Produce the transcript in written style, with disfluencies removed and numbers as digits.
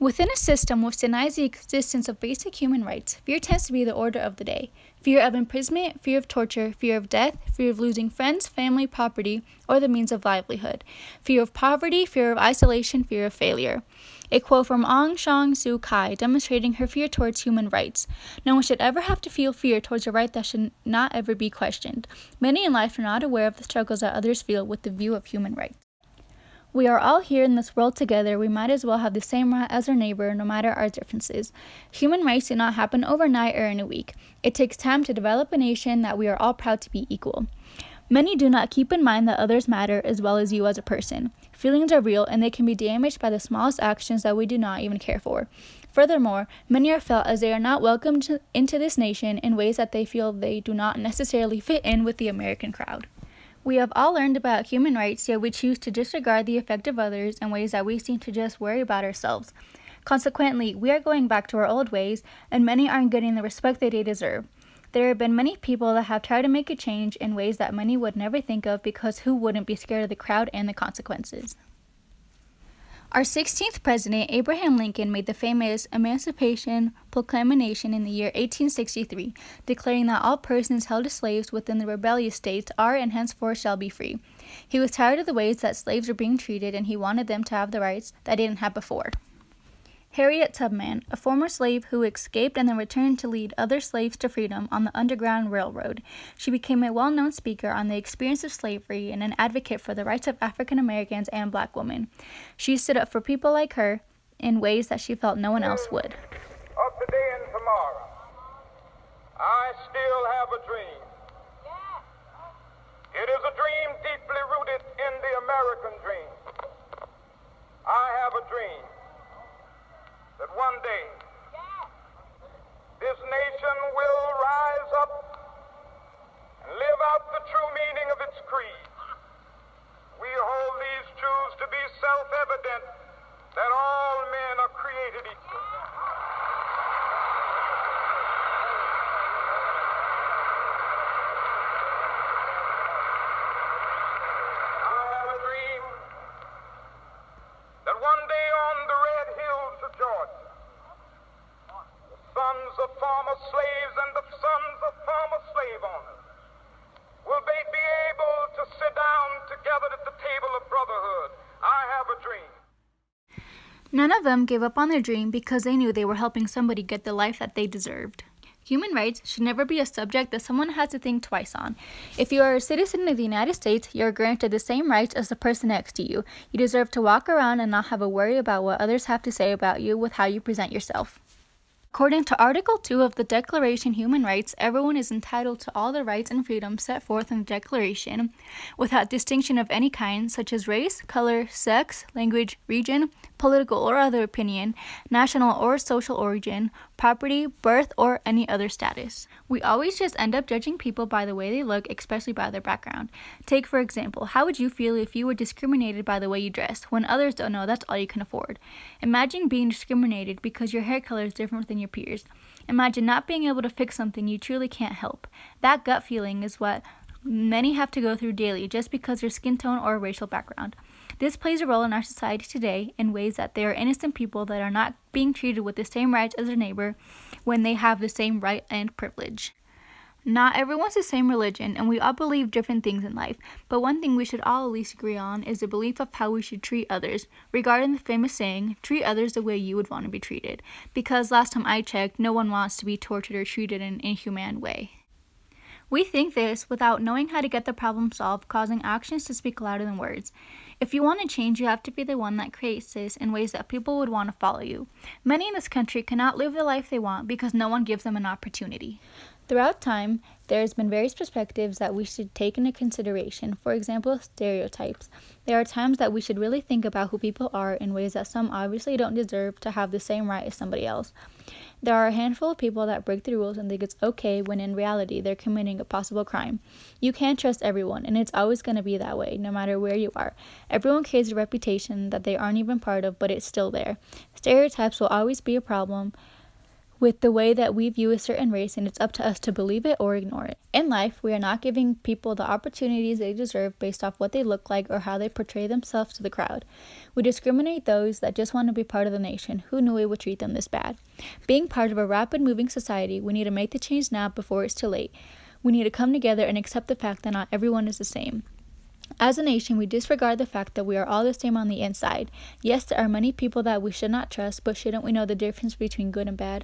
Within a system which denies the existence of basic human rights, fear tends to be the order of the day. Fear of imprisonment, fear of torture, fear of death, fear of losing friends, family, property, or the means of livelihood. Fear of poverty, fear of isolation, fear of failure. A quote from Aung San Suu Kyi demonstrating her fear towards human rights. No one should ever have to feel fear towards a right that should not ever be questioned. Many in life are not aware of the struggles that others feel with the view of human rights. We are all here in this world together. We might as well have the same right as our neighbor, no matter our differences. Human rights do not happen overnight or in a week. It takes time to develop a nation that we are all proud to be equal. Many do not keep in mind that others matter as well as you as a person. Feelings are real and they can be damaged by the smallest actions that we do not even care for. Furthermore, many are felt as they are not welcomed into this nation in ways that they feel they do not necessarily fit in with the American crowd. We have all learned about human rights, yet we choose to disregard the effect of others in ways that we seem to just worry about ourselves. Consequently, we are going back to our old ways, and many aren't getting the respect that they deserve. There have been many people that have tried to make a change in ways that many would never think of because who wouldn't be scared of the crowd and the consequences? Our 16th president, Abraham Lincoln, made the famous Emancipation Proclamation in the year 1863, declaring that all persons held as slaves within the rebellious states are and henceforth shall be free. He was tired of the ways that slaves were being treated, and he wanted them to have the rights that they didn't have before. Harriet Tubman, a former slave who escaped and then returned to lead other slaves to freedom on the Underground Railroad. She became a well-known speaker on the experience of slavery and an advocate for the rights of African Americans and black women. She stood up for people like her in ways that she felt no one else would. Of today and tomorrow, I still have a dream. It is a dream deeply rooted in the American dream. I have a dream that one day this nation will rise up and live out the true meaning of its creed. We hold these truths to be self-evident, that all men are created equal. I have a dream that one day on the red hills of Georgia, the sons of former slaves and the sons of former slave owners will they be able to sit down together at the table of brotherhood. I have a dream. None of them gave up on their dream because they knew they were helping somebody get the life that they deserved. Human rights should never be a subject that someone has to think twice on. If you are a citizen of the United States, you are granted the same rights as the person next to you. You deserve to walk around and not have a worry about what others have to say about you with how you present yourself. According to Article 2 of the Declaration of Human Rights, everyone is entitled to all the rights and freedoms set forth in the Declaration, without distinction of any kind, such as race, color, sex, language, region, political or other opinion, national or social origin, property, birth, or any other status. We always just end up judging people by the way they look, especially by their background. Take, for example, how would you feel if you were discriminated by the way you dress, when others don't know that's all you can afford? Imagine being discriminated because your hair color is different than your peers. Imagine not being able to fix something you truly can't help. That gut feeling is what many have to go through daily just because of their skin tone or racial background. This plays a role in our society today in ways that there are innocent people that are not being treated with the same rights as their neighbor when they have the same right and privilege. Not everyone's the same religion, and we all believe different things in life, but one thing we should all at least agree on is the belief of how we should treat others, regarding the famous saying, treat others the way you would want to be treated, because last time I checked, no one wants to be tortured or treated in an inhumane way. We think this without knowing how to get the problem solved, causing actions to speak louder than words. If you want to change, you have to be the one that creates this in ways that people would want to follow you. Many in this country cannot live the life they want because no one gives them an opportunity. Throughout time, there has been various perspectives that we should take into consideration. For example, stereotypes. There are times that we should really think about who people are in ways that some obviously don't deserve to have the same right as somebody else. There are a handful of people that break the rules and think it's okay when in reality they're committing a possible crime. You can't trust everyone, and it's always going to be that way, no matter where you are. Everyone carries a reputation that they aren't even part of, but it's still there. Stereotypes will always be a problem with the way that we view a certain race, and it's up to us to believe it or ignore it. In life, we are not giving people the opportunities they deserve based off what they look like or how they portray themselves to the crowd. We discriminate those that just want to be part of the nation. Who knew it would treat them this bad? Being part of a rapid moving society, we need to make the change now before it's too late. We need to come together and accept the fact that not everyone is the same. As a nation, we disregard the fact that we are all the same on the inside. Yes, there are many people that we should not trust, but shouldn't we know the difference between good and bad?